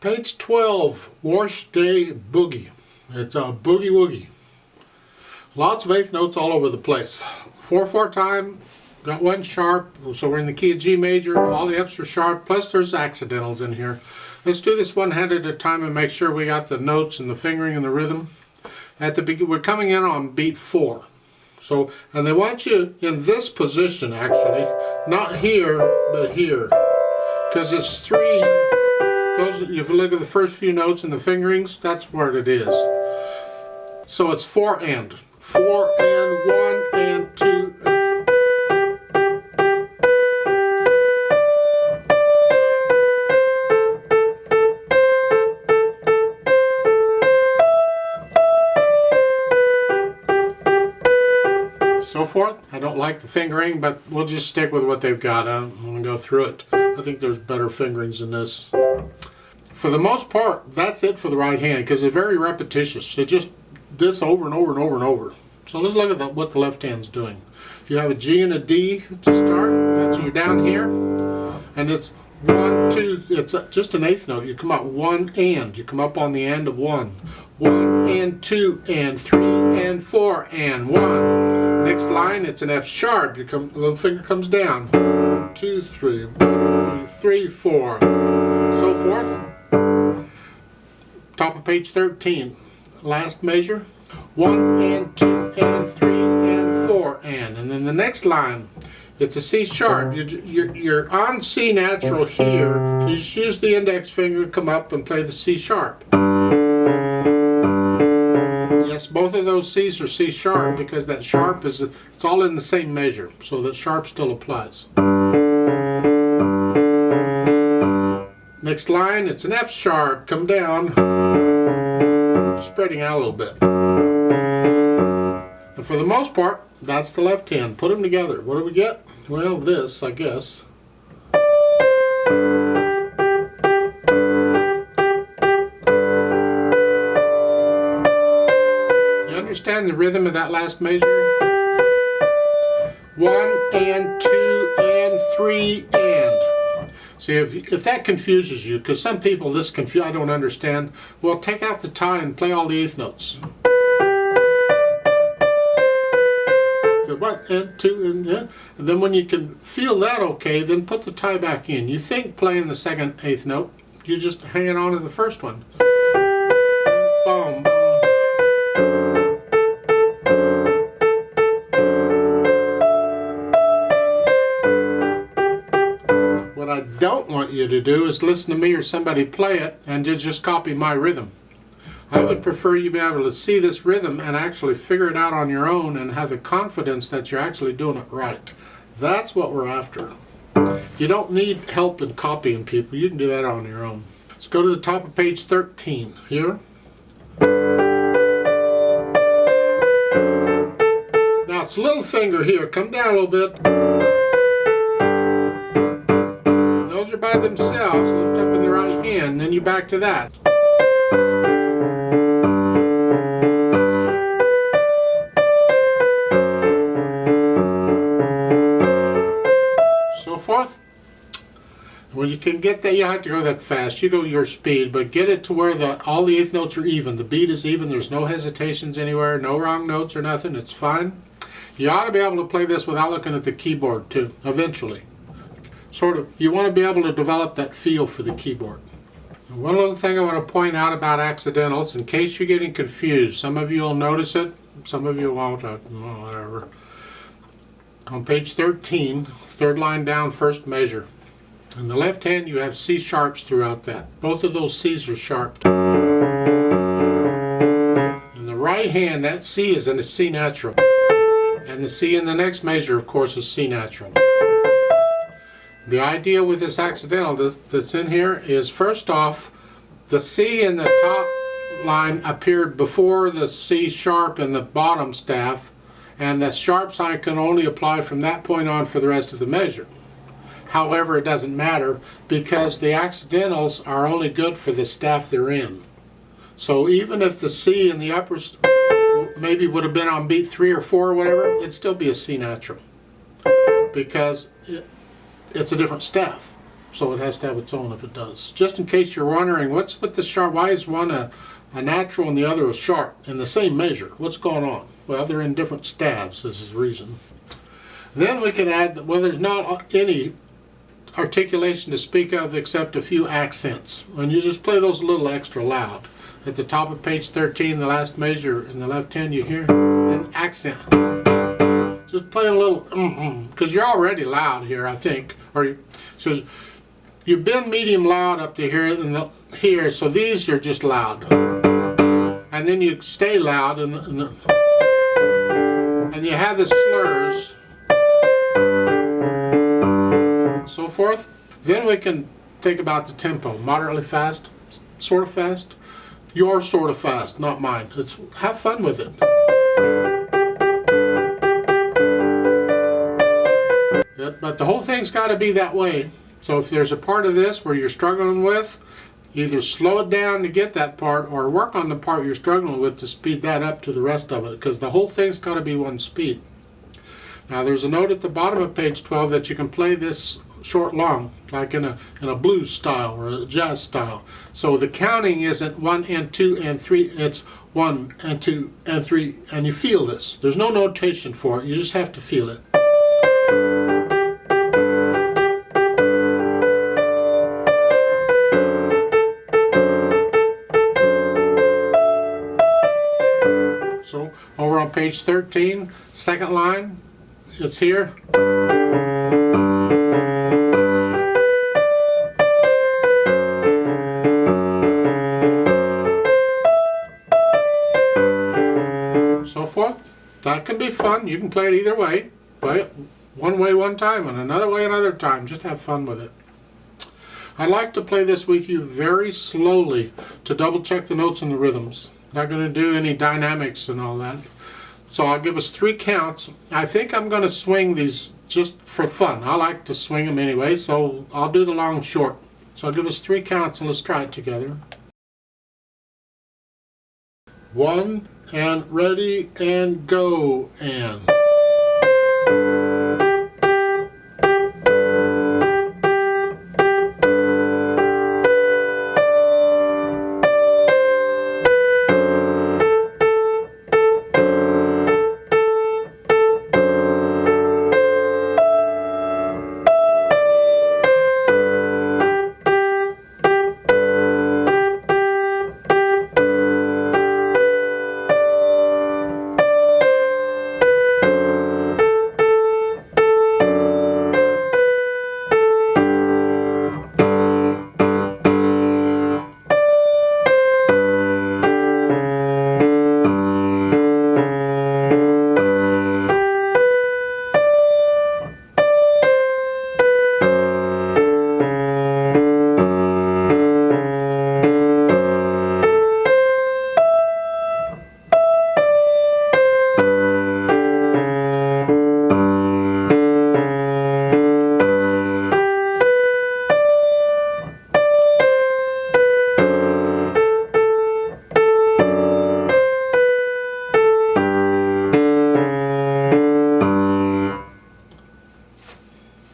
Page 12, Wash-Day Boogie. It's a boogie woogie. Lots of eighth notes all over the place. 4/4 time, got one sharp, so we're in the key of G major. All the F's are sharp, plus there's accidentals in here. Let's do this one hand at a time and make sure we got the notes and the fingering and the rhythm. At the beginning, we're coming in on beat 4. So, and they want you in this position actually, not here, but here. Because it's 3, those, if you look at the first few notes and the fingerings, that's where it is. So it's 4 and 1 and 2 and. So forth. I don't like the fingering, but we'll just stick with what they've got. I'm going to go through it. I think there's better fingerings than this. For the most part, that's it for the right hand because it's very repetitious. It's just this over and over and over and over. So let's look at what the left hand's doing. You have a G and a D to start. That's when you're down here. And it's 1, 2, it's just an eighth note. You come out 1 and. You come up on the end of 1. 1 and 2 and 3 and 4 and 1. Next line, it's an F sharp. The little finger comes down. 1, 2, 3, 1, 2, 3, 4. So forth. Top of page 13. Last measure. 1 and 2 and 3 and 4 and then the next line, it's a C sharp. You're on C natural here. You just use the index finger, come up and play the C sharp. Yes, both of those C's are C sharp because that sharp is, it's all in the same measure, so that sharp still applies. Next line, it's an F sharp, come down, spreading out a little bit. And for the most part, that's the left hand. Put them together. What do we get? Well, this, I guess. Understand the rhythm of that last measure? 1 and 2 and 3 and. See, if that confuses you, because some people I don't understand, well, take out the tie and play all the eighth notes. So 1 and 2 and yeah. And then when you can feel that okay, then put the tie back in. You think playing the second eighth note, you're just hanging on to the first one. Boom. What I don't want you to do is listen to me or somebody play it and just copy my rhythm. I would prefer you be able to see this rhythm and actually figure it out on your own and have the confidence that you're actually doing it right. That's what we're after. You don't need help in copying people. You can do that on your own. Let's go to the top of page 13 here. Now it's little finger here. Come down a little bit. Those are by themselves. Lift up in the right hand. Then you back to that. So forth. When you can get that, you don't have to go that fast. You go your speed, but get it to where all the eighth notes are even. The beat is even. There's no hesitations anywhere. No wrong notes or nothing. It's fine. You ought to be able to play this without looking at the keyboard too, eventually. Sort of, you want to be able to develop that feel for the keyboard. One little thing I want to point out about accidentals, in case you're getting confused, some of you will notice it, some of you won't, whatever. On page 13, third line down, first measure. In the left hand you have C sharps throughout that. Both of those C's are sharped. In the right hand, that C is in a C natural. And the C in the next measure, of course, is C natural. The idea with this accidental that's in here is, first off, the C in the top line appeared before the C sharp in the bottom staff, and the sharp sign can only apply from that point on for the rest of the measure. However, it doesn't matter because the accidentals are only good for the staff they're in. So even if the C in the upper maybe would have been on beat 3 or 4 or whatever, it'd still be a C natural because it's a different staff. so it has to have its own if it does. Just in case you're wondering, what's with the sharp? Why is one a natural and the other a sharp in the same measure? What's going on? Well, they're in different stabs. This is the reason. Then we can add, well, there's not any articulation to speak of except a few accents. And you just play those a little extra loud. At the top of page 13, the last measure in the left hand, you hear an accent. Just play a little, because you're already loud here, I think. So you've been medium loud up to here and here, so these are just loud. And then you stay loud, and you have the slurs, so forth. Then we can think about the tempo. Moderately fast, sort of fast. You're sort of fast, not mine. Have fun with it. But the whole thing's got to be that way. So if there's a part of this where you're struggling with, either slow it down to get that part or work on the part you're struggling with to speed that up to the rest of it, because the whole thing's got to be one speed. Now there's a note at the bottom of page 12 that you can play this short long, like in a blues style or a jazz style. So the counting isn't 1 and 2 and 3, it's 1 and 2 and 3, and you feel this. There's no notation for it, you just have to feel it. So over on page 13, second line, it's here. So forth. That can be fun. You can play it either way. Play it one way one time and another way another time. Just have fun with it. I'd like to play this with you very slowly to double check the notes and the rhythms. Not going to do any dynamics and all that. So I'll give us 3 counts. I think I'm going to swing these just for fun. I like to swing them anyway, so I'll do the long short. So I'll give us 3 counts and let's try it together. 1 and ready and go and.